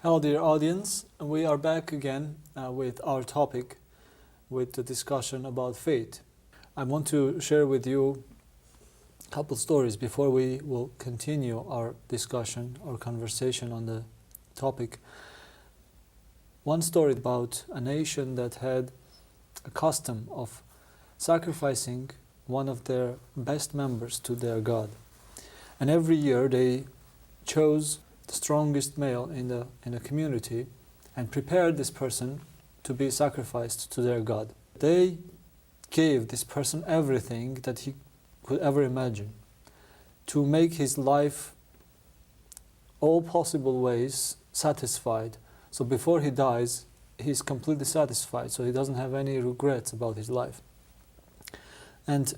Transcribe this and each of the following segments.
Hello dear audience, we are back again with our topic, with the discussion about faith. I want to share with you a couple stories before we will continue our discussion or conversation on the topic. One story about a nation that had a custom of sacrificing one of their best members to their god. And every year they chose the strongest male in the community and prepared this person to be sacrificed to their god. They gave this person everything that he could ever imagine to make his life all possible ways satisfied. So before he dies, he's completely satisfied, so he doesn't have any regrets about his life. And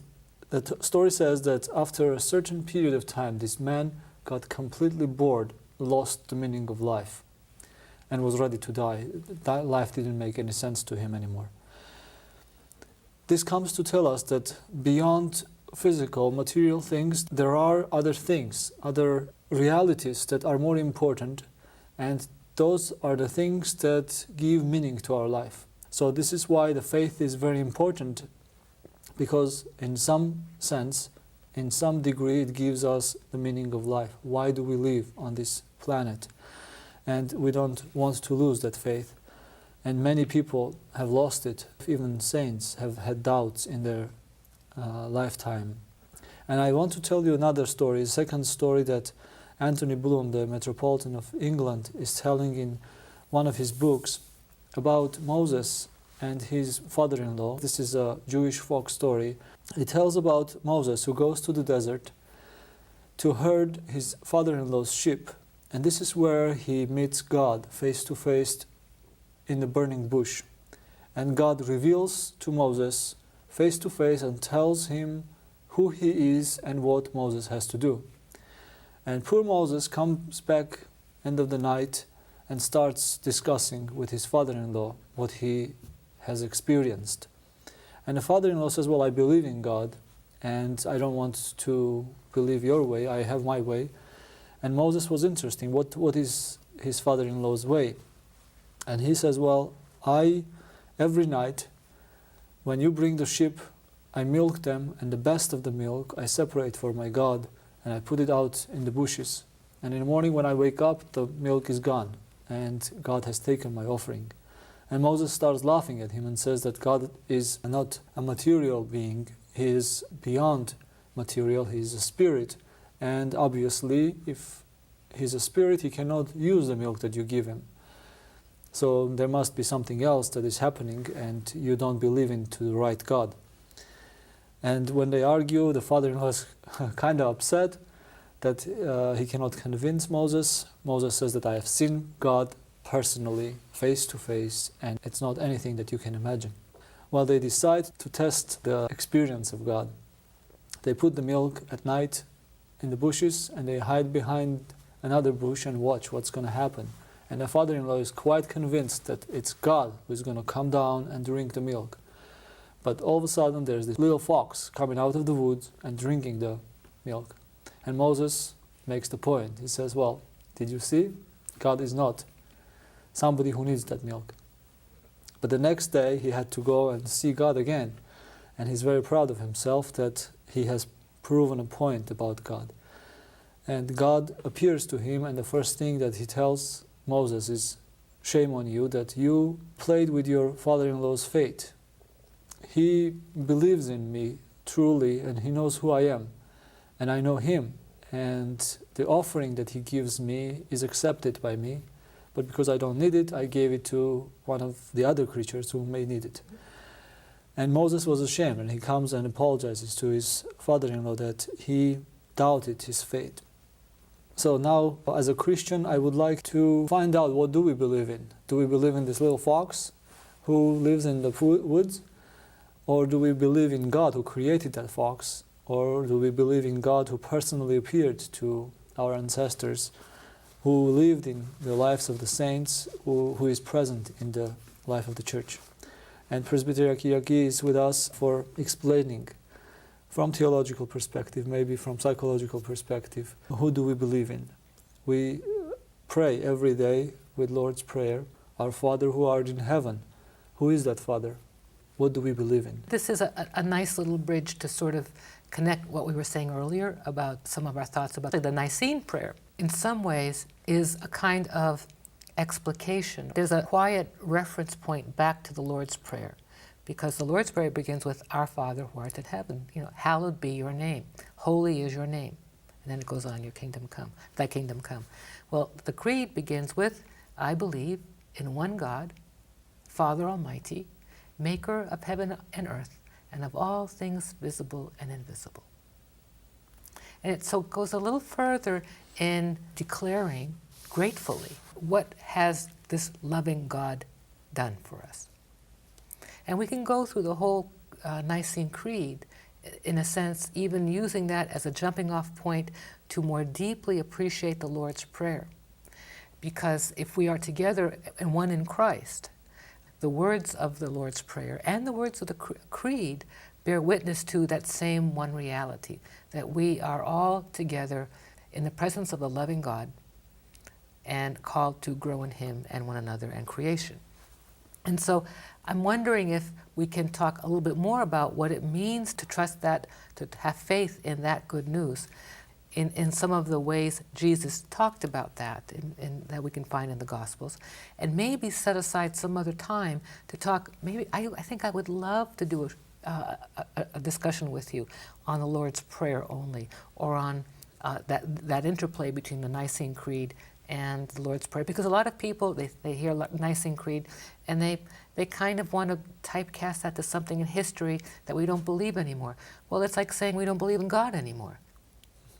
the story says that after a certain period of time, this man got completely bored, lost the meaning of life, and was ready to die. That life didn't make any sense to him anymore. This comes to tell us that beyond physical, material things, there are other things, other realities that are more important, and those are the things that give meaning to our life. So this is why the faith is very important, because in some sense, in some degree, it gives us the meaning of life. Why do we live on this planet? And we don't want to lose that faith. And many people have lost it. Even saints have had doubts in their lifetime. And I want to tell you another story, a second story that Anthony Bloom, the Metropolitan of England, is telling in one of his books about Moses and his father-in-law. This is a Jewish folk story. It tells about Moses who goes to the desert to herd his father-in-law's sheep. And this is where he meets God face to face in the burning bush. And God reveals to Moses face to face and tells him who he is and what Moses has to do. And poor Moses comes back end of the night and starts discussing with his father-in-law what he has experienced. And the father-in-law says, well, I believe in God and I don't want to believe your way, I have my way. And Moses was interesting, what is his father-in-law's way? And he says, well, every night when you bring the sheep, I milk them, and the best of the milk I separate for my God and I put it out in the bushes. And in the morning when I wake up, the milk is gone and God has taken my offering. And Moses starts laughing at him and says that God is not a material being, He is beyond material, He is a spirit. And obviously, if He's a spirit, He cannot use the milk that you give Him. So there must be something else that is happening and you don't believe into the right God. And when they argue, the father-in-law is kind of upset that he cannot convince Moses. Moses says that I have seen God personally, face to face, and it's not anything that you can imagine. Well, they decide to test the experience of God. They put the milk at night in the bushes and they hide behind another bush and watch what's going to happen. And the father-in-law is quite convinced that it's God who is going to come down and drink the milk. But all of a sudden there's this little fox coming out of the woods and drinking the milk. And Moses makes the point. He says, well, did you see? God is not somebody who needs that milk. But the next day he had to go and see God again. And he's very proud of himself that he has proven a point about God. And God appears to him, and the first thing that he tells Moses is, shame on you that you played with your father-in-law's fate. He believes in me truly and he knows who I am. And I know him. And the offering that he gives me is accepted by me. But because I don't need it, I gave it to one of the other creatures who may need it. And Moses was ashamed, and he comes and apologizes to his father-in-law that he doubted his faith. So now, as a Christian, I would like to find out, what do we believe in? Do we believe in this little fox who lives in the woods? Or do we believe in God who created that fox? Or do we believe in God who personally appeared to our ancestors, who lived in the lives of the saints, who is present in the life of the church? And Presbyter Yaki is with us for explaining from theological perspective, maybe from psychological perspective, who do we believe in? We pray every day with Lord's Prayer, Our Father who art in heaven. Who is that Father? What do we believe in? This is a nice little bridge to sort of connect what we were saying earlier about some of our thoughts about the Nicene prayer. In some ways is a kind of explication. There's a quiet reference point back to the Lord's Prayer, because the Lord's Prayer begins with Our Father who art in heaven. Hallowed be your name. Holy is your name. And then it goes on, your kingdom come, thy kingdom come. Well, the Creed begins with, I believe in one God, Father Almighty, maker of heaven and earth, and of all things visible and invisible. And it so goes a little further in declaring gratefully what has this loving God done for us. And we can go through the whole Nicene Creed, in a sense, even using that as a jumping off point to more deeply appreciate the Lord's Prayer. Because if we are together and one in Christ, the words of the Lord's Prayer and the words of the Creed bear witness to that same one reality, that we are all together in the presence of the loving God and called to grow in Him and one another and creation. And so I'm wondering if we can talk a little bit more about what it means to trust that, to have faith in that good news, in some of the ways Jesus talked about that, that we can find in the Gospels, and maybe set aside some other time to talk. Maybe I think I would love to do a discussion with you on the Lord's Prayer only, or on that interplay between the Nicene Creed and the Lord's Prayer, because a lot of people, they hear Nicene Creed and they kind of want to typecast that to something in history that we don't believe anymore. Well, it's like saying we don't believe in God anymore.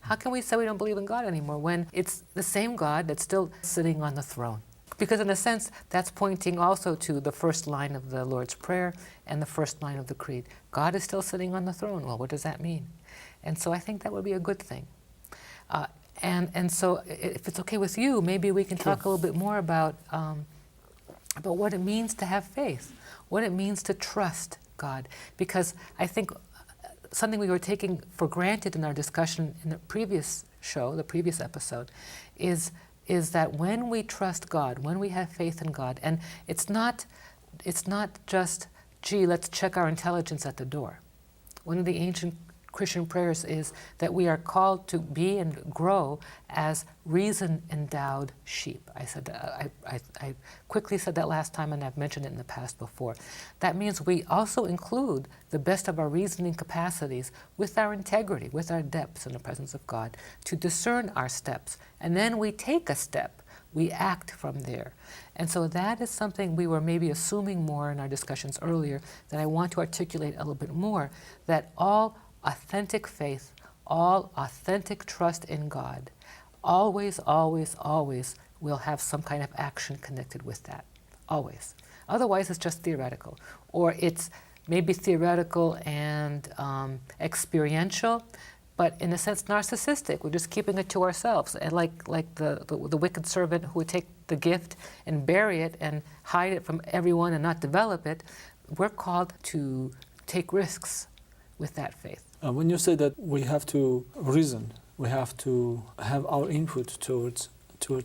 How can we say we don't believe in God anymore when it's the same God that's still sitting on the throne? Because in a sense, that's pointing also to the first line of the Lord's Prayer and the first line of the Creed. God is still sitting on the throne. Well, what does that mean? And so I think that would be a good thing. And so if it's okay with you, maybe we can talk a little bit more about what it means to have faith, what it means to trust God. Because I think something we were taking for granted in our discussion in the previous show, the previous episode, is that when we trust God, when we have faith in God, and it's not just, gee, let's check our intelligence at the door. One of the ancient Christian prayers is that we are called to be and grow as reason-endowed sheep. I quickly said that last time, and I've mentioned it in the past before. That means we also include the best of our reasoning capacities with our integrity, with our depths in the presence of God, to discern our steps. And then we take a step. We act from there. And so that is something we were maybe assuming more in our discussions earlier, that I want to articulate a little bit more, that all authentic faith, all authentic trust in God, always, always, always will have some kind of action connected with that. Always. Otherwise, it's just theoretical. Or it's maybe theoretical and experiential, but in a sense narcissistic. We're just keeping it to ourselves. And like the wicked servant who would take the gift and bury it and hide it from everyone and not develop it, we're called to take risks with that faith. When you say that we have to reason, we have to have our input towards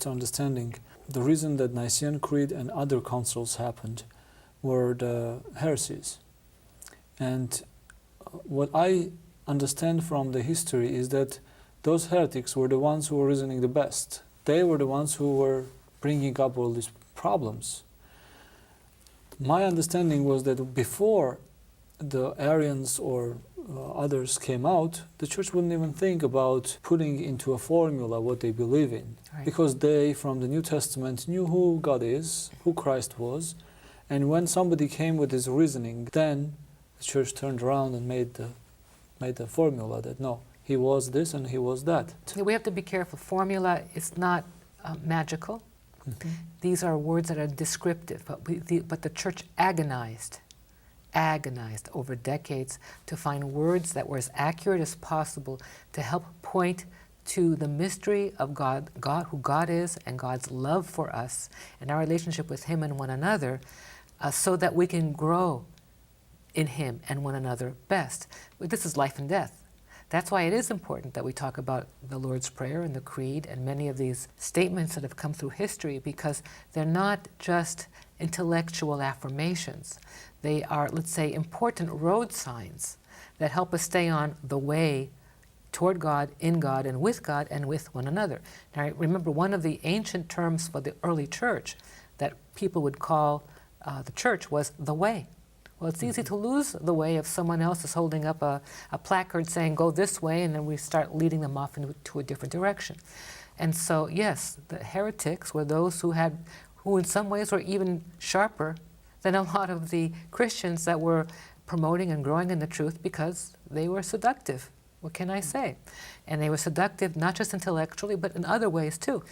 understanding, the reason that Nicene Creed and other councils happened were the heresies. And what I understand from the history is that those heretics were the ones who were reasoning the best. They were the ones who were bringing up all these problems. My understanding was that before the Arians or others came out, the church wouldn't even think about putting into a formula what they believe in. Right. Because they, from the New Testament, knew who God is, who Christ was, and when somebody came with his reasoning, then the church turned around and made the formula that no, he was this and he was that. We have to be careful. Formula is not magical. Mm-hmm. These are words that are descriptive, but the church agonized over decades to find words that were as accurate as possible to help point to the mystery of God, who God is, and God's love for us, and our relationship with Him and one another, so that we can grow in Him and one another best. This is life and death. That's why it is important that we talk about the Lord's Prayer and the Creed and many of these statements that have come through history, because they're not just intellectual affirmations. They are, let's say, important road signs that help us stay on the way toward God, in God, and with one another. Now, remember, one of the ancient terms for the early church that people would call the church was the way. Well, it's easy to lose the way if someone else is holding up a placard saying, go this way, and then we start leading them off into a different direction. And so, yes, the heretics were those who in some ways were even sharper than a lot of the Christians that were promoting and growing in the truth, because they were seductive. What can I say? And they were seductive not just intellectually, but in other ways too.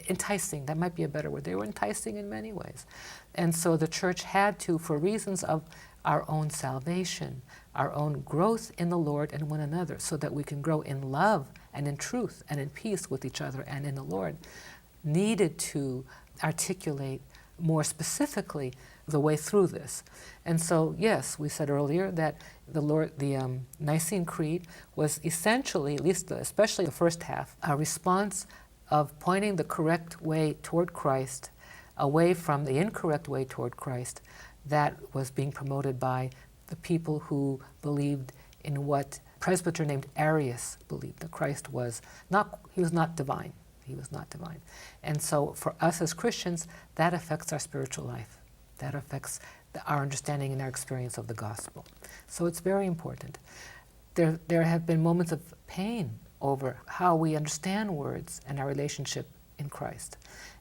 Enticing, that might be a better word. They were enticing in many ways. And so the church had to, for reasons of our own salvation, our own growth in the Lord and one another, so that we can grow in love and in truth and in peace with each other and in the Lord, needed to articulate more specifically the way through this. And so, yes, we said earlier that the Nicene Creed was essentially, at least especially the first half, a response of pointing the correct way toward Christ, away from the incorrect way toward Christ that was being promoted by the people who believed in what a presbyter named Arius believed, that Christ was not, he was not divine. He was not divine. And so for us as Christians, that affects our spiritual life. That affects our understanding and our experience of the gospel. So it's very important. There have been moments of pain over how we understand words and our relationship in Christ.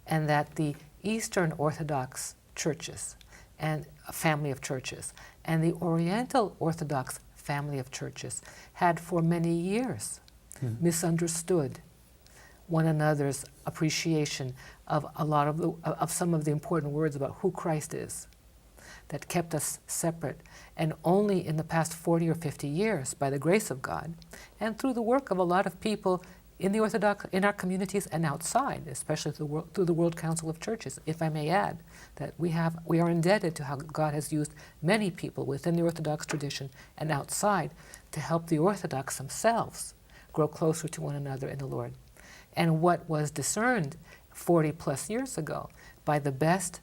And that the Eastern Orthodox churches and a family of churches and the Oriental Orthodox family of churches had for many years misunderstood one another's appreciation of of some of the important words about who Christ is, that kept us separate. And only in the past 40 or 50 years, by the grace of God, and through the work of a lot of people in the Orthodox, in our communities and outside, especially through the World Council of Churches, if I may add, that we are indebted to how God has used many people within the Orthodox tradition and outside to help the Orthodox themselves grow closer to one another in the Lord. And what was discerned 40 plus years ago by the best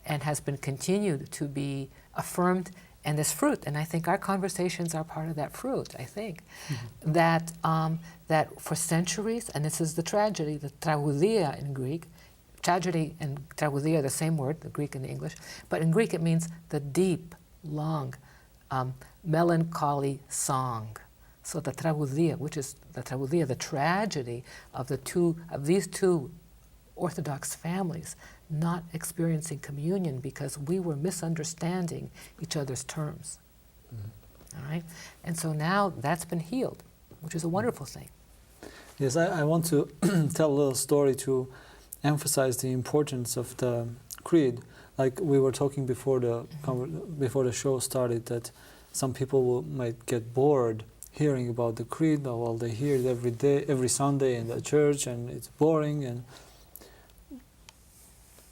and has been continued to be affirmed and this fruit, and I think our conversations are part of that fruit, I think, that for centuries, and this is the tragedy, the τραγωδία in Greek, tragedy and τραγωδία are the same word, the Greek and the English, but in Greek it means the deep, long, melancholy song. So the τραγωδία, which is the τραγωδία, the tragedy of these two Orthodox families not experiencing communion because we were misunderstanding each other's terms. All right? And so now that's been healed, which is a wonderful thing. Yes, I want to tell a little story to emphasize the importance of the creed. Like we were talking before the show started, that some people might get bored hearing about the creed. Well, they hear it every day, every Sunday in the church, and it's boring.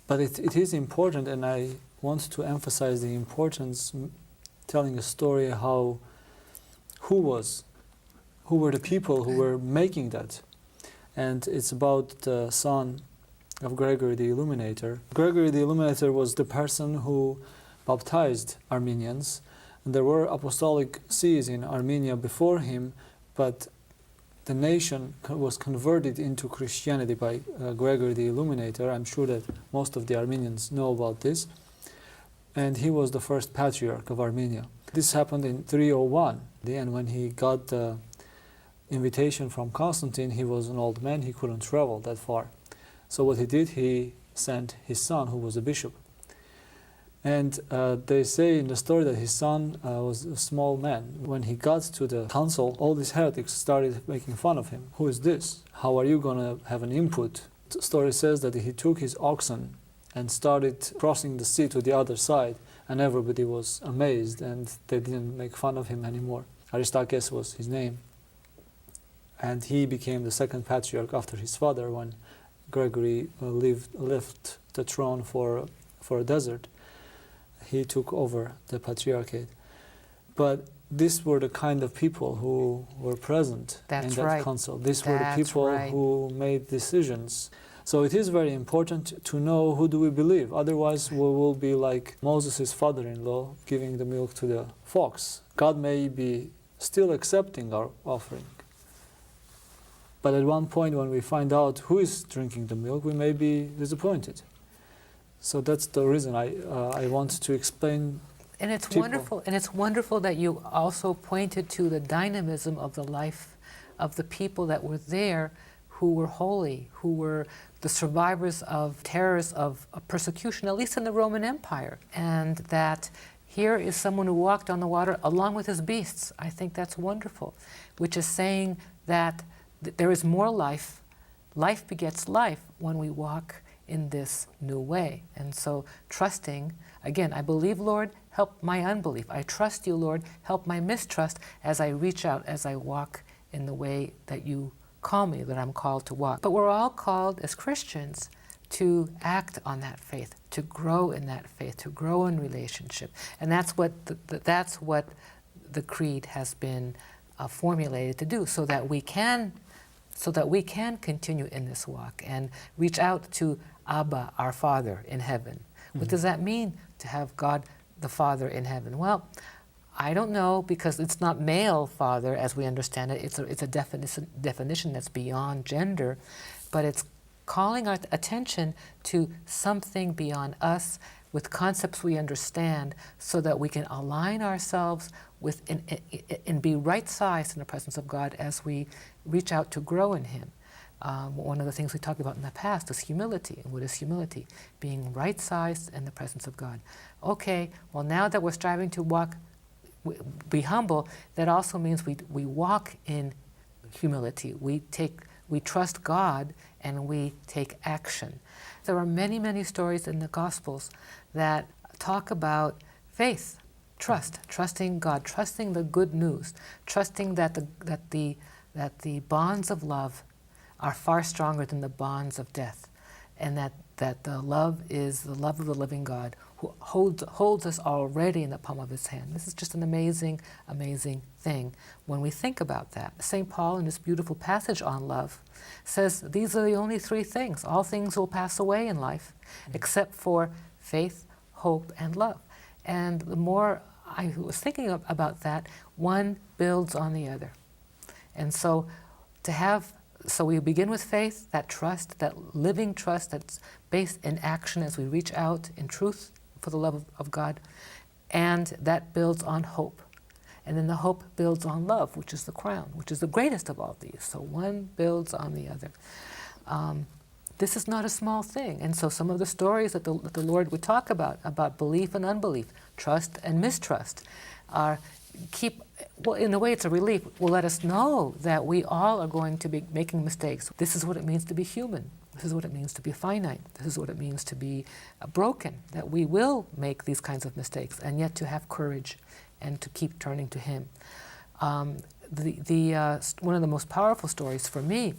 But it is important, and I want to emphasize the importance, telling a story who were the people who were making that. And it's about the son of Gregory the Illuminator. Gregory the Illuminator was the person who baptized Armenians. And there were apostolic sees in Armenia before him, but the nation was converted into Christianity by Gregory the Illuminator. I'm sure that most of the Armenians know about this. And he was the first patriarch of Armenia. This happened in 301. And when he got the invitation from Constantine, he was an old man, he couldn't travel that far. So what he did, he sent his son, who was a bishop. And they say in the story that his son was a small man. When he got to the council, all these heretics started making fun of him. Who is this? How are you going to have an input? The story says that he took his oxen and started crossing the sea to the other side, and everybody was amazed, and they didn't make fun of him anymore. Aristarchus was his name. And he became the second patriarch after his father when Gregory left the throne for a desert. He took over the patriarchate. But these were the kind of people who were present in that council. These were the people who made decisions. So it is very important to know who do we believe. Otherwise, we will be like Moses' father-in-law giving the milk to the fox. God may be still accepting our offering. But at one point when we find out who is drinking the milk, we may be disappointed. So that's the reason I want to explain. And it's wonderful. And it's wonderful that you also pointed to the dynamism of the life of the people that were there, who were holy, who were the survivors of terrors of persecution, at least in the Roman Empire. And that here is someone who walked on the water along with his beasts. I think that's wonderful, which is saying that there is more life. Life begets life when we walk in this new way. And so trusting, again, I believe, Lord, help my unbelief. I trust you, Lord, help my mistrust as I reach out, as I walk in the way that you call me, that I'm called to walk. But we're all called as Christians to act on that faith, to grow in that faith, to grow in relationship. And that's what the creed has been formulated to do, so that we can continue in this walk and reach out to Abba, our Father in heaven. Mm-hmm. What does that mean, to have God the Father in heaven? Well, I don't know, because it's not male father as we understand it. It's a definition that's beyond gender, but it's calling our attention to something beyond us with concepts we understand, so that we can align ourselves with and be right-sized in the presence of God as we reach out to grow in Him. One of the things we talked about in the past is humility. And what is humility? Being right-sized in the presence of God. Okay, well, now that we're striving to be humble, that also means we walk in humility. We trust God and we take action. There are many, many stories in the Gospels that talk about faith, trusting God, trusting the good news, trusting that the bonds of love are far stronger than the bonds of death, and that the love is the love of the living God, who holds us already in the palm of His hand. This is just an amazing, amazing thing when we think about that. St. Paul, in this beautiful passage on love, says these are the only three things. All things will pass away in life, except for faith, hope, and love. And the more I was thinking about that, one builds on the other. And so we begin with faith, that trust, that living trust that's based in action as we reach out in truth for the love of God, and that builds on hope. And then the hope builds on love, which is the crown, which is the greatest of all these. So one builds on the other. This is not a small thing. And so some of the stories that the Lord would talk about belief and unbelief, trust and mistrust, in a way it's a relief, will let us know that we all are going to be making mistakes. This is what it means to be human. This is what it means to be finite. This is what it means to be broken, that we will make these kinds of mistakes, and yet to have courage and to keep turning to Him. One of the most powerful stories for me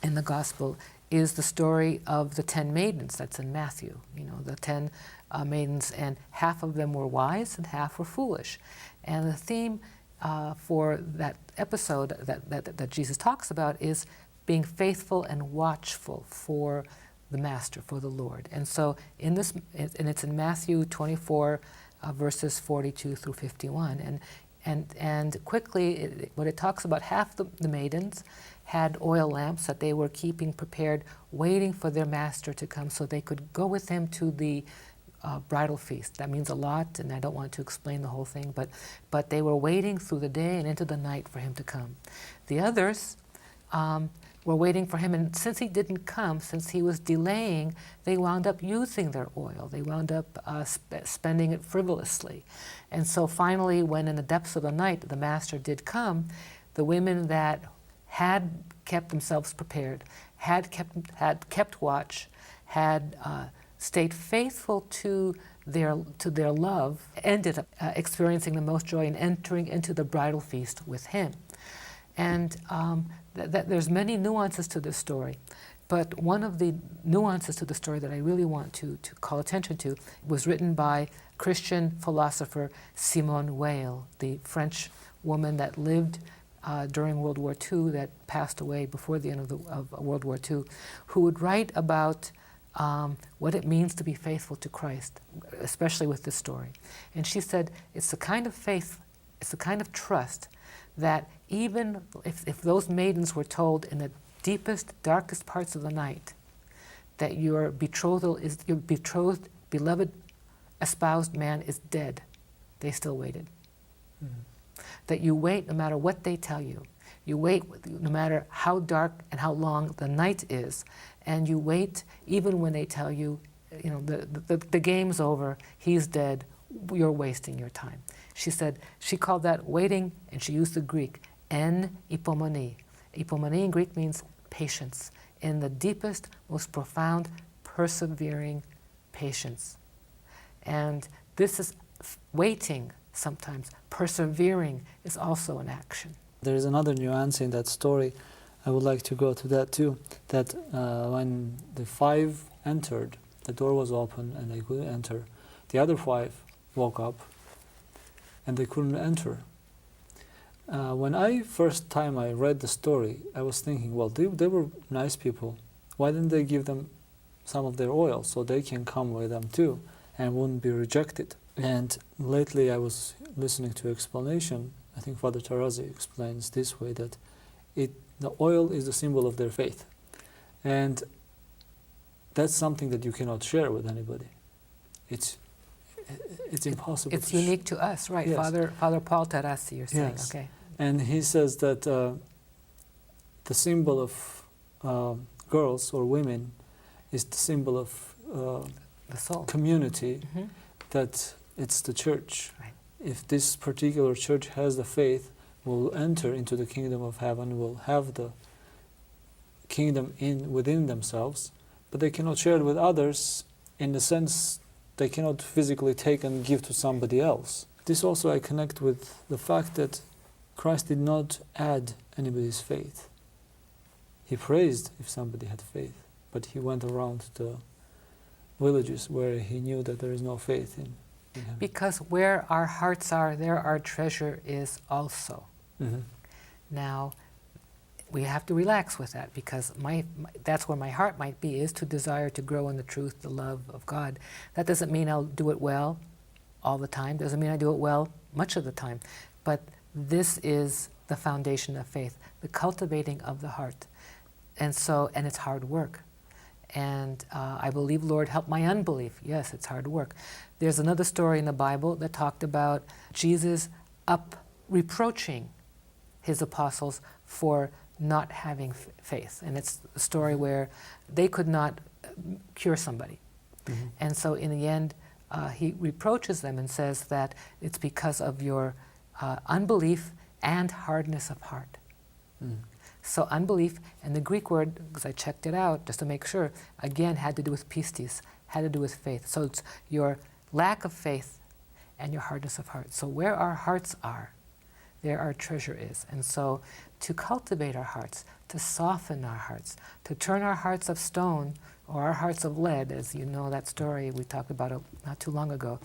in the Gospel is the story of the 10 maidens. That's in Matthew. The 10 maidens, and half of them were wise and half were foolish. And the theme for that episode that Jesus talks about is being faithful and watchful for the Master, for the Lord. And so it's in Matthew 24, verses 42 through 51. And quickly, what it talks about, half the maidens had oil lamps that they were keeping prepared, waiting for their Master to come so they could go with Him to the bridal feast. That means a lot, and I don't want to explain the whole thing, but they were waiting through the day and into the night for Him to come. The others were waiting for Him, and since He didn't come, since He was delaying, they wound up using their oil. They wound up spending it frivolously. And so finally, when in the depths of the night the Master did come, the women that had kept themselves prepared, had kept watch, had stayed faithful to their love, ended up experiencing the most joy and entering into the bridal feast with Him. And there's many nuances to this story, but one of the nuances to the story that I really want to call attention to was written by Christian philosopher Simone Weil, the French woman that lived during World War II, that passed away before the end of World War II, who would write about what it means to be faithful to Christ, especially with this story. And she said, it's the kind of faith, it's the kind of trust that even if those maidens were told in the deepest, darkest parts of the night that your betrothed, beloved, espoused man is dead, they still waited. That you wait no matter what they tell you. You wait no matter how dark and how long the night is, and you wait even when they tell you, the game's over, he's dead, you're wasting your time. She said, she called that waiting, and she used the Greek, en ipomone. Ipomone in Greek means patience, in the deepest, most profound, persevering patience. And this is waiting sometimes. Persevering is also an action. There is another nuance in that story. I would like to go to that too. That when the 5 entered, the door was open and they couldn't enter. The other 5 woke up and they couldn't enter. When first time I read the story, I was thinking, well, they were nice people. Why didn't they give them some of their oil so they can come with them too and wouldn't be rejected? And lately I was listening to explanation. I think Father Tarazi explains this way, that the oil is the symbol of their faith. And that's something that you cannot share with anybody. It's impossible. It's unique to us, right? Yes. Father Paul Tarasi, you're saying, yes. Okay. And he says that the symbol of girls or women is the symbol of the soul. Community, Mm-hmm. that it's the church. Right. If this particular church has the faith, will enter into the kingdom of heaven, will have the kingdom within themselves, but they cannot share it with others in the sense they cannot physically take and give to somebody else. This also I connect with the fact that Christ did not add anybody's faith. He praised if somebody had faith, but he went around the villages where he knew that there is no faith in him. Because where our hearts are, there our treasure is also. Mm-hmm. Now, we have to relax with that, because that's where my heart might be, is to desire to grow in the truth, the love of God. That doesn't mean I'll do it well all the time. Doesn't mean I do it well much of the time. But this is the foundation of faith, the cultivating of the heart. And it's hard work. And I believe, Lord, help my unbelief. Yes, it's hard work. There's another story in the Bible that talked about Jesus reproaching his apostles for not having faith. And it's a story where they could not cure somebody. Mm-hmm. And so in the end, he reproaches them and says that it's because of your unbelief and hardness of heart. Mm. So unbelief, and the Greek word, because I checked it out just to make sure, again had to do with pistis, had to do with faith. So it's your lack of faith and your hardness of heart. So where our hearts are, there our treasure is. And so to cultivate our hearts, to soften our hearts, to turn our hearts of stone or our hearts of lead, as you know that story we talked about not too long ago,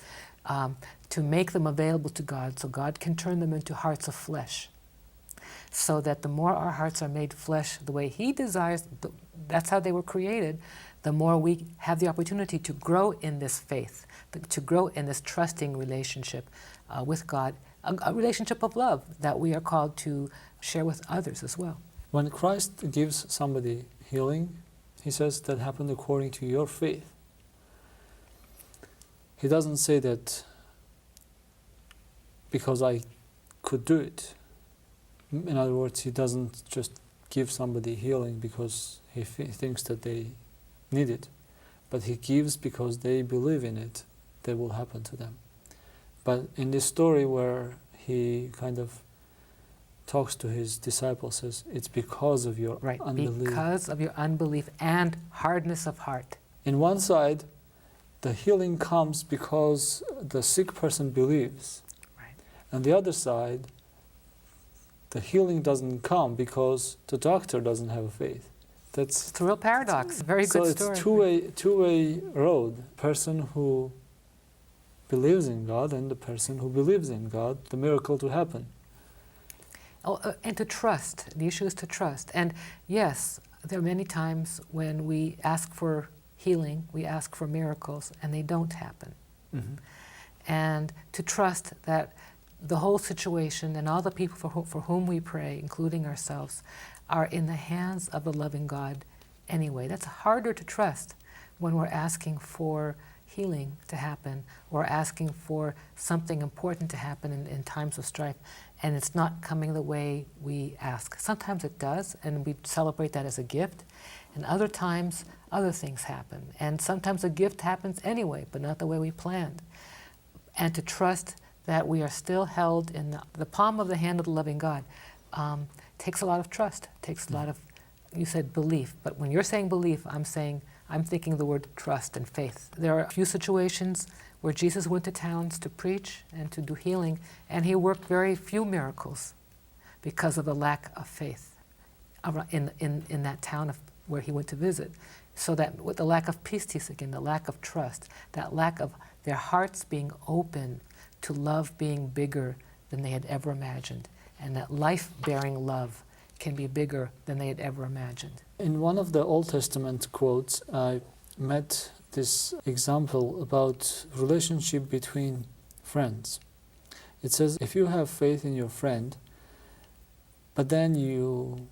to make them available to God so God can turn them into hearts of flesh. So that the more our hearts are made flesh the way He desires, that's how they were created, the more we have the opportunity to grow in this faith, to grow in this trusting relationship with God, a relationship of love that we are called to share with others as well. When Christ gives somebody healing, He says that happened according to your faith. He doesn't say that because I could do it. In other words, He doesn't just give somebody healing because He thinks that they need it, but He gives because they believe in it, that will happen to them. But in this story where He kind of talks to His disciples, says, it's because of your unbelief. Because of your unbelief and hardness of heart. In one side, the healing comes because the sick person believes. Right. On the other side, the healing doesn't come because the doctor doesn't have faith. It's a real paradox. Very good story. So it's two-way road. Person who believes in God and the person who believes in God, the miracle to happen. And to trust. The issue is to trust. And yes, there are many times when we ask for healing, we ask for miracles, and they don't happen. Mm-hmm. And to trust that the whole situation and all the people for whom we pray, including ourselves, are in the hands of the loving God anyway. That's harder to trust when we're asking for healing to happen or asking for something important to happen in times of strife, and it's not coming the way we ask. Sometimes it does, and we celebrate that as a gift, and other times other things happen. And sometimes a gift happens anyway, but not the way we planned. And to trust that we are still held in the palm of the hand of the loving God takes a lot of trust, takes a lot of, you said belief, but when you're saying belief, I'm thinking the word trust and faith. There are a few situations where Jesus went to towns to preach and to do healing, and he worked very few miracles because of the lack of faith in that town where he went to visit. So that with the lack of pistis again, the lack of trust, that lack of their hearts being open to love being bigger than they had ever imagined, and that life-bearing love can be bigger than they had ever imagined. In one of the Old Testament quotes, I met this example about relationship between friends. It says, if you have faith in your friend, but then you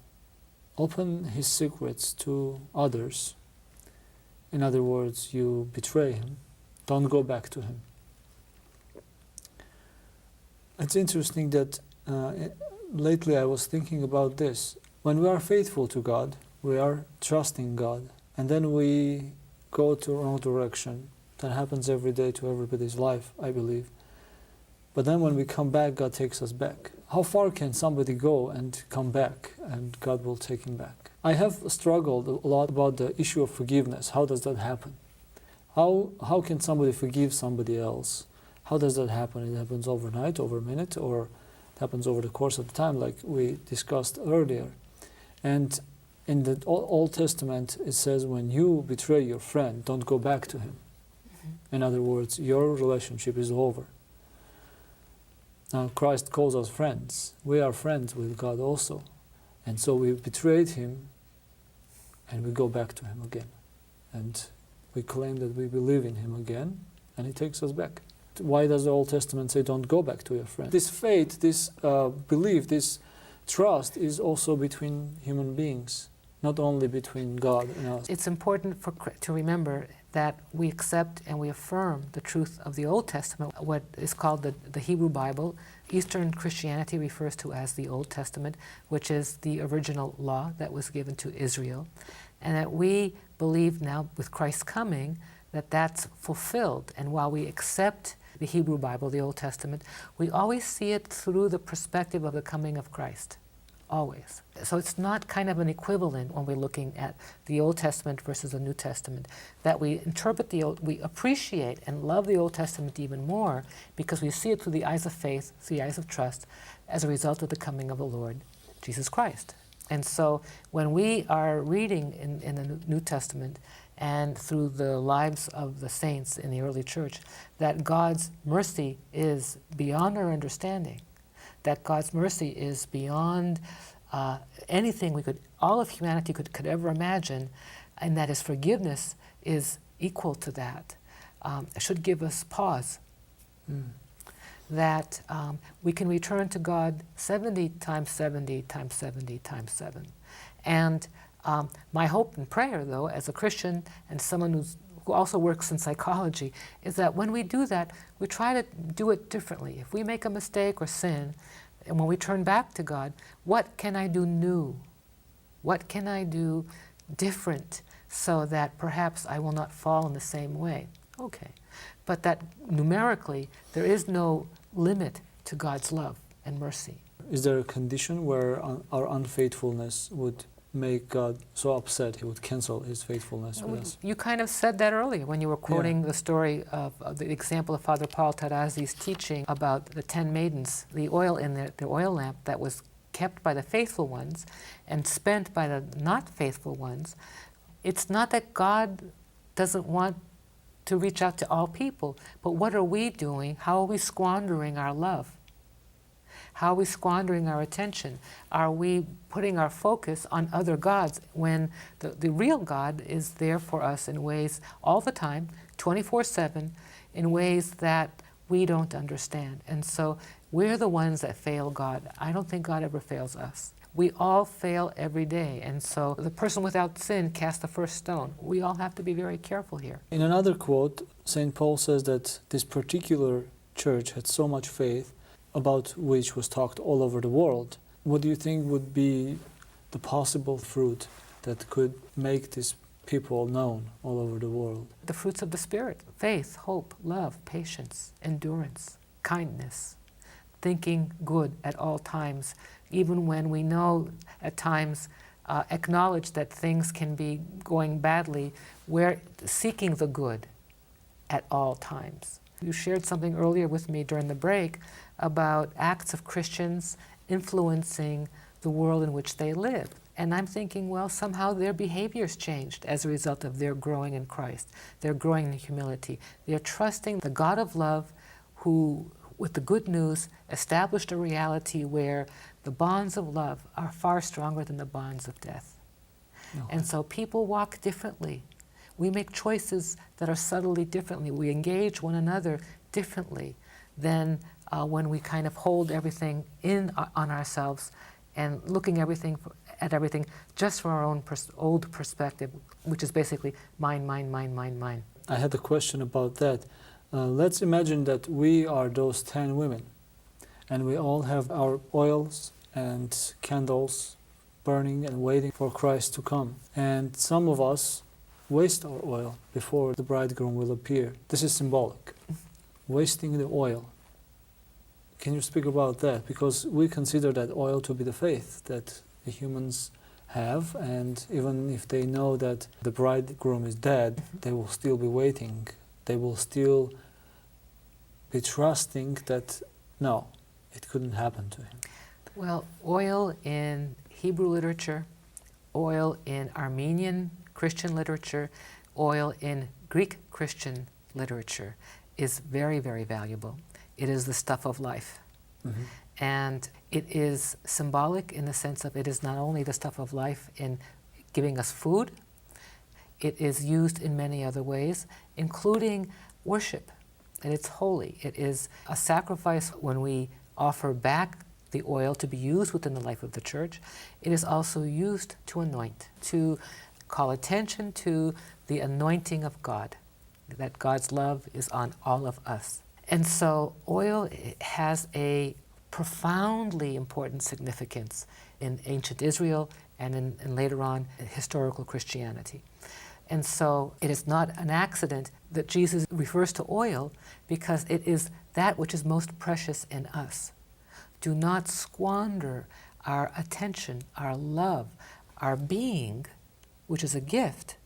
open his secrets to others, in other words, you betray him, don't go back to him. It's interesting that lately I was thinking about this. When we are faithful to God, we are trusting God, and then we go to the wrong direction. That happens every day to everybody's life, I believe. But then when we come back, God takes us back. How far can somebody go and come back, and God will take him back? I have struggled a lot about the issue of forgiveness. How does that happen? How can somebody forgive somebody else? How does that happen? It happens overnight, over a minute, or it happens over the course of time, like we discussed earlier. And in the Old Testament, it says, when you betray your friend, don't go back to him. Mm-hmm. In other words, your relationship is over. Now, Christ calls us friends. We are friends with God also. And so we betrayed him, and we go back to him again. And we claim that we believe in him again, and he takes us back. Why does the Old Testament say, don't go back to your friend? This faith, this belief, this trust is also between human beings, not only between God and us. It's important to remember that we accept and we affirm the truth of the Old Testament, what is called the Hebrew Bible. Eastern Christianity refers to as the Old Testament, which is the original law that was given to Israel, and that we believe now with Christ's coming that that's fulfilled. And while we accept the Hebrew Bible, the Old Testament, we always see it through the perspective of the coming of Christ. Always. So it's not kind of an equivalent when we're looking at the Old Testament versus the New Testament, that we interpret we appreciate and love the Old Testament even more because we see it through the eyes of faith, through the eyes of trust, as a result of the coming of the Lord Jesus Christ. And so when we are reading in the New Testament and through the lives of the saints in the early church, that God's mercy is beyond our understanding, that God's mercy is beyond anything all of humanity could ever imagine, and that His forgiveness is equal to that. It should give us pause. That we can return to God 70 times 70 times 70 times 7. And my hope and prayer, though, as a Christian and someone who also works in psychology, is that when we do that, we try to do it differently. If we make a mistake or sin, and when we turn back to God, what can I do new? What can I do different so that perhaps I will not fall in the same way? Okay. But that numerically, there is no limit to God's love and mercy. Is there a condition where our unfaithfulness would make God so upset He would cancel His faithfulness with us? You kind of said that earlier when you were quoting the story of the example of Father Paul Tarazi's teaching about the 10 maidens, the oil in the oil lamp that was kept by the faithful ones and spent by the not faithful ones. It's not that God doesn't want to reach out to all people. But what are we doing? How are we squandering our love? How are we squandering our attention? Are we putting our focus on other gods when the real God is there for us in ways all the time, 24/7, in ways that we don't understand? And so we're the ones that fail God. I don't think God ever fails us. We all fail every day. And so the person without sin cast the first stone. We all have to be very careful here. In another quote, St. Paul says that this particular church had so much faith, about which was talked all over the world. What do you think would be the possible fruit that could make these people known all over the world? The fruits of the Spirit: faith, hope, love, patience, endurance, kindness, thinking good at all times, even when we know at times, acknowledge that things can be going badly. We're seeking the good at all times. You shared something earlier with me during the break about acts of Christians influencing the world in which they live. And I'm thinking, well, somehow their behaviors changed as a result of their growing in Christ. They're growing in humility. They're trusting the God of love who, with the good news, established a reality where the bonds of love are far stronger than the bonds of death. Okay. And so people walk differently. We make choices that are subtly differently. We engage one another differently than when we kind of hold everything in on ourselves and looking at everything just from our own old perspective, which is basically mine, mine, mine, mine, mine. I had a question about that. Let's imagine that we are those 10 women, and we all have our oils and candles burning and waiting for Christ to come. And some of us waste our oil before the bridegroom will appear. This is symbolic. Wasting the oil. Can you speak about that? Because we consider that oil to be the faith that the humans have, and even if they know that the bridegroom is dead, they will still be waiting. They will still be trusting that, no, it couldn't happen to him. Well, oil in Hebrew literature, oil in Armenian Christian literature, oil in Greek Christian literature is very, very valuable. It is the stuff of life. Mm-hmm. And it is symbolic in the sense of it is not only the stuff of life in giving us food, it is used in many other ways, including worship. And it's holy. It is a sacrifice when we offer back the oil to be used within the life of the church. It is also used to anoint, to call attention to the anointing of God, that God's love is on all of us. And so oil has a profoundly important significance in ancient Israel and in later on in historical Christianity. And so it is not an accident that Jesus refers to oil, because it is that which is most precious in us. Do not squander our attention, our love, our being, which is a gift,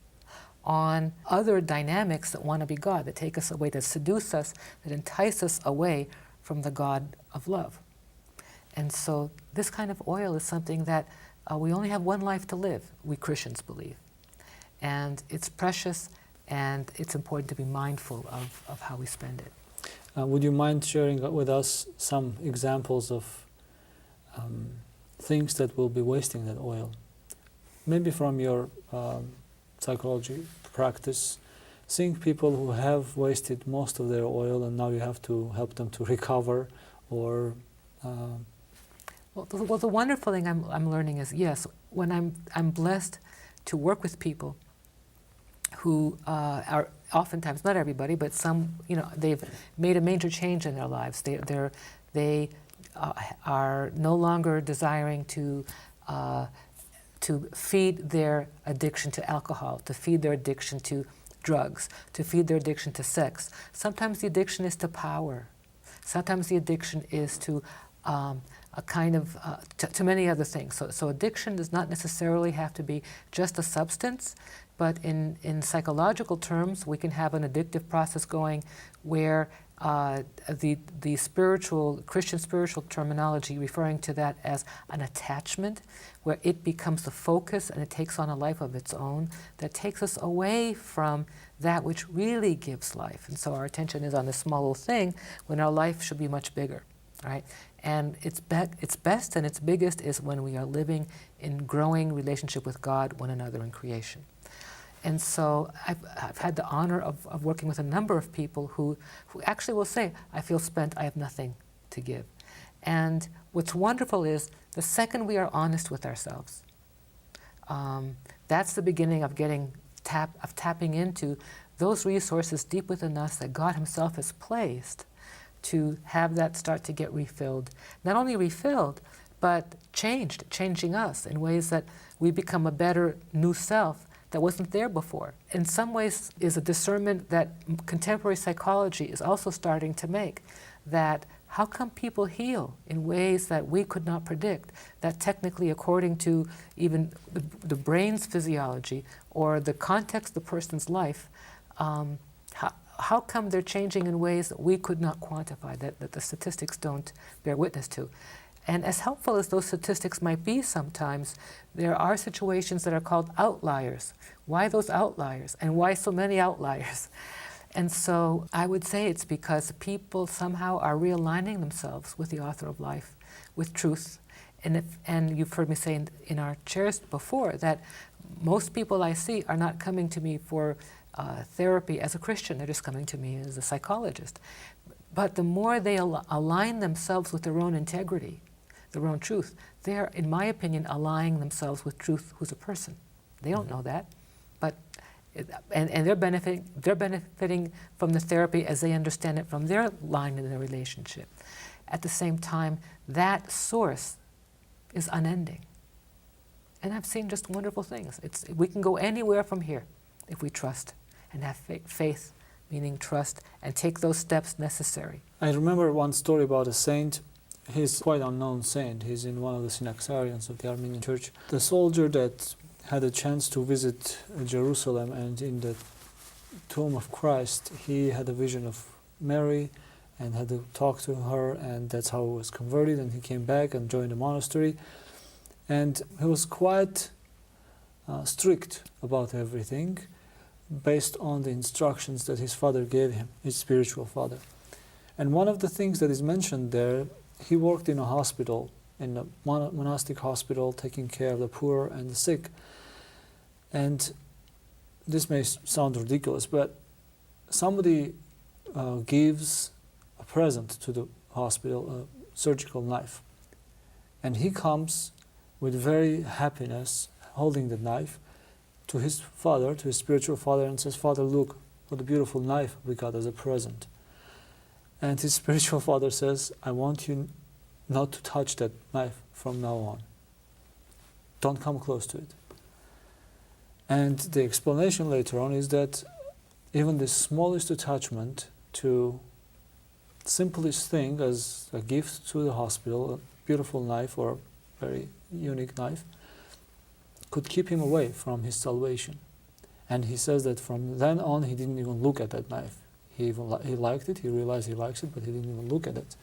on other dynamics that want to be God, that take us away, that seduce us, that entice us away from the God of love. And so this kind of oil is something that we only have one life to live, we Christians believe. And it's precious, and it's important to be mindful of how we spend it. Would you mind sharing with us some examples of things that will be wasting that oil? Maybe from your psychology practice, seeing people who have wasted most of their oil and now you have to help them to recover, or Well, the wonderful thing I'm learning is, yes, when I'm blessed to work with people who are oftentimes, not everybody, but some, they've made a major change in their lives. They are no longer desiring to feed their addiction to alcohol, to feed their addiction to drugs, to feed their addiction to sex. Sometimes the addiction is to power. Sometimes the addiction is to a kind of, to many other things. So addiction does not necessarily have to be just a substance, but in psychological terms, we can have an addictive process going where the spiritual, Christian spiritual terminology referring to that as an attachment, where it becomes the focus and it takes on a life of its own that takes us away from that which really gives life. And so our attention is on this small little thing when our life should be much bigger, right? And its best and its biggest is when we are living in growing relationship with God, one another, and creation. And so I've had the honor of working with a number of people who actually will say, I feel spent, I have nothing to give. And what's wonderful is the second we are honest with ourselves, that's the beginning of tapping into those resources deep within us that God Himself has placed to have that start to get refilled. Not only refilled, but changing us in ways that we become a better new self that wasn't there before. In some ways is a discernment that contemporary psychology is also starting to make, that how come people heal in ways that we could not predict, that technically according to even the brain's physiology or the context of the person's life, how come they're changing in ways that we could not quantify, that the statistics don't bear witness to? And as helpful as those statistics might be sometimes, there are situations that are called outliers. Why those outliers? And why so many outliers? And so I would say it's because people somehow are realigning themselves with the author of life, with truth. And you've heard me say in our chairs before that most people I see are not coming to me for therapy as a Christian, they're just coming to me as a psychologist. But the more they align themselves with their own integrity, their own truth, they're, in my opinion, aligning themselves with truth who's a person. They don't know that, but and they're benefiting from the therapy as they understand it from their line in their relationship. At the same time, that source is unending. And I've seen just wonderful things. We can go anywhere from here if we trust and have faith, meaning trust, and take those steps necessary. I remember one story about a saint. He's quite an unknown saint. He's in one of the synaxarians of the Armenian church. The soldier that had a chance to visit Jerusalem, and in the tomb of Christ, he had a vision of Mary and had to talk to her, and that's how he was converted, and he came back and joined the monastery. And he was quite strict about everything, based on the instructions that his father gave him, his spiritual father. And one of the things that is mentioned there, he worked in a hospital, in a monastic hospital, taking care of the poor and the sick. And this may sound ridiculous, but somebody gives a present to the hospital, a surgical knife. And he comes with very happiness, holding the knife, to his father, to his spiritual father, and says, Father, look, what a beautiful knife we got as a present. And his spiritual father says, I want you not to touch that knife from now on. Don't come close to it. And the explanation later on is that even the smallest attachment to the simplest thing as a gift to the hospital, a beautiful knife or a very unique knife, could keep him away from his salvation. And he says that from then on he didn't even look at that knife. He liked it, he realized he likes it, but he didn't even look at it.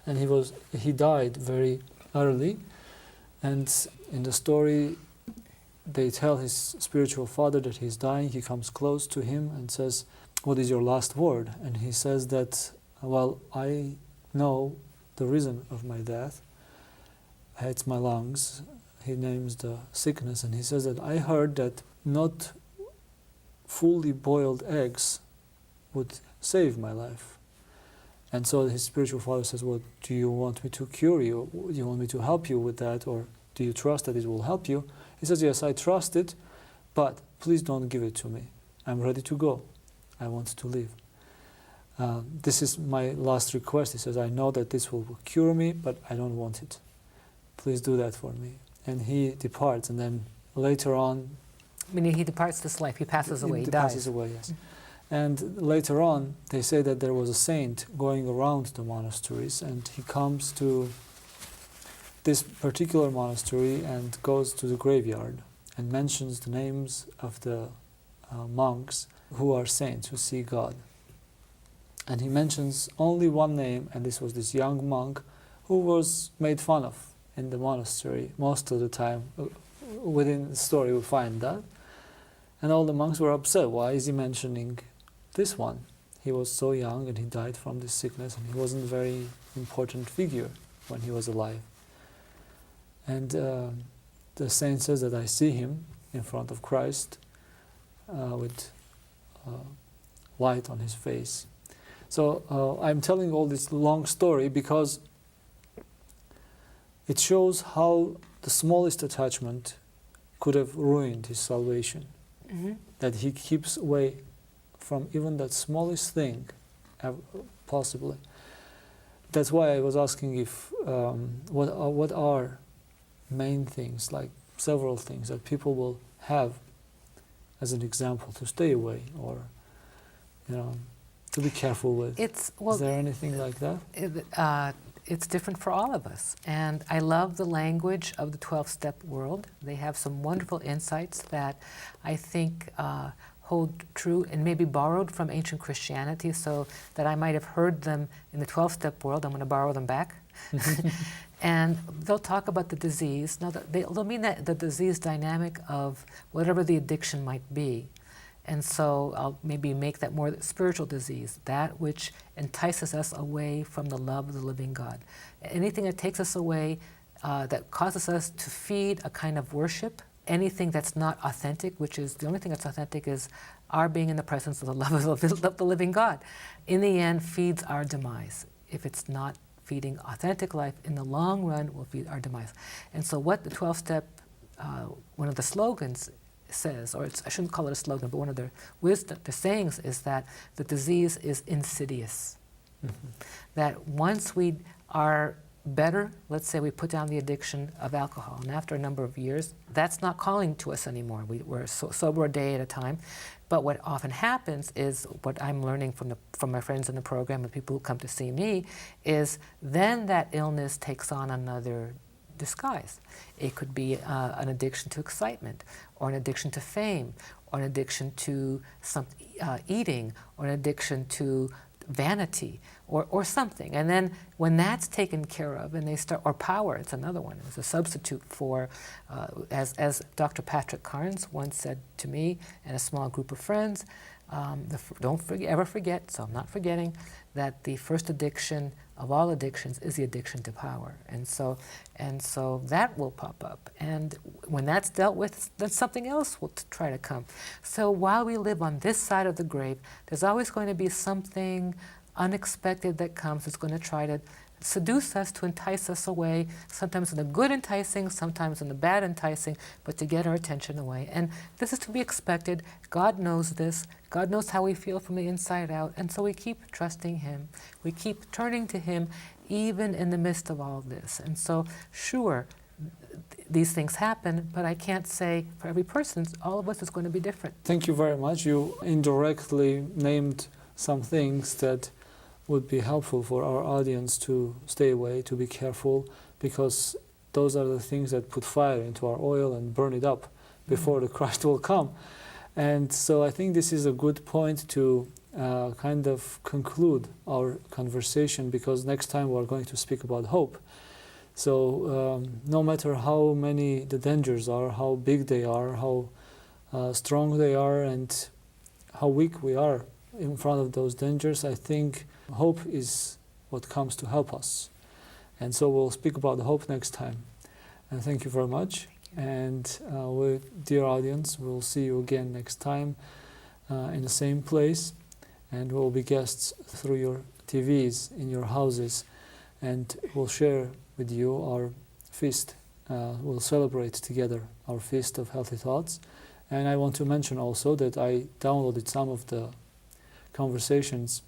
And he died very early. And in the story, they tell his spiritual father that he's dying. He comes close to him and says, what is your last word? And he says that, well, I know the reason of my death. It's my lungs. He names the sickness, and he says that I heard that not fully boiled eggs would save my life. And so his spiritual father says, well, do you want me to cure you? Do you want me to help you with that? Or do you trust that it will help you? He says, yes, I trust it, but please don't give it to me. I'm ready to go. I want to live. This is my last request. He says, I know that this will cure me, but I don't want it. Please do that for me. And he departs, and then later on... Meaning he departs this life, he passes away, he dies. Passes away, yes. And later on, they say that there was a saint going around the monasteries, and he comes to this particular monastery and goes to the graveyard and mentions the names of the monks who are saints, who see God. And he mentions only one name, and this was this young monk who was made fun of in the monastery most of the time. Within the story we find that. And all the monks were upset. Why is he mentioning this one? He was so young and he died from this sickness, and he wasn't a very important figure when he was alive. And the saint says that I see him in front of Christ with light on his face. So I'm telling all this long story because it shows how the smallest attachment could have ruined his salvation. Mm-hmm. That he keeps away from even that smallest thing, possibly. That's why I was asking if what are main things, like several things that people will have as an example to stay away, or to be careful with. Is there anything like that? It's different for all of us. And I love the language of the 12-step world. They have some wonderful insights that I think hold true and maybe borrowed from ancient Christianity, so that I might have heard them in the 12-step world. I'm going to borrow them back. And they'll talk about the disease. Now, they'll mean that the disease dynamic of whatever the addiction might be. And so I'll maybe make that more spiritual disease, that which entices us away from the love of the living God. Anything that takes us away, that causes us to feed a kind of worship, anything that's not authentic, which is the only thing that's authentic is our being in the presence of the love of the living God, in the end feeds our demise. If it's not feeding authentic life, in the long run will feed our demise. And so what the 12-step, one of the slogans says, or I shouldn't call it a slogan, but one of their wisdom, their sayings is that the disease is insidious. Mm-hmm. That once we are better, let's say we put down the addiction of alcohol, and after a number of years, that's not calling to us anymore. We're sober a day at a time. But what often happens is, what I'm learning from my friends in the program and people who come to see me, is then that illness takes on another disguise. It could be an addiction to excitement, or an addiction to fame, or an addiction to eating, or an addiction to vanity, or something. And then when that's taken care of, and they start, or power, it's another one. It's a substitute for, as Dr. Patrick Carnes once said to me and a small group of friends, don't ever forget, so I'm not forgetting, that the first addiction of all addictions is the addiction to power. And so that will pop up. And when that's dealt with, then something else will try to come. So while we live on this side of the grave, there's always going to be something unexpected that comes that's going to try to seduce us, to entice us away, sometimes in the good enticing, sometimes in the bad enticing, but to get our attention away. And this is to be expected. God knows this. God knows how we feel from the inside out. And so we keep trusting Him. We keep turning to Him even in the midst of all this. And so, sure, these things happen, but I can't say for every person, all of us is going to be different. Thank you very much. You indirectly named some things that would be helpful for our audience to stay away, to be careful, because those are the things that put fire into our oil and burn it up before the Christ will come. And so I think this is a good point to kind of conclude our conversation, because next time we're going to speak about hope. So no matter how many the dangers are, how big they are, how strong they are, and how weak we are in front of those dangers, I think hope is what comes to help us. And so we'll speak about hope next time. And thank you very much. And dear audience, we'll see you again next time in the same place. And we'll be guests through your TVs in your houses. And we'll share with you our feast. We'll celebrate together our feast of healthy thoughts. And I want to mention also that I downloaded some of the conversations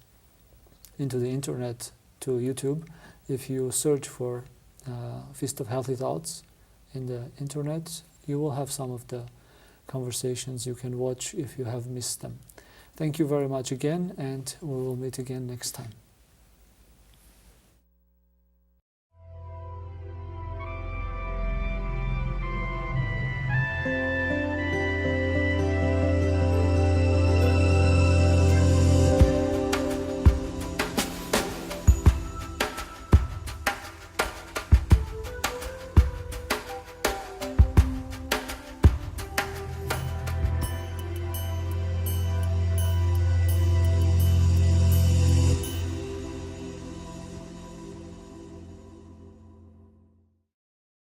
into the internet to YouTube. If you search for Feast of Healthy Thoughts in the internet, you will have some of the conversations you can watch if you have missed them. Thank you very much again, and we will meet again next time.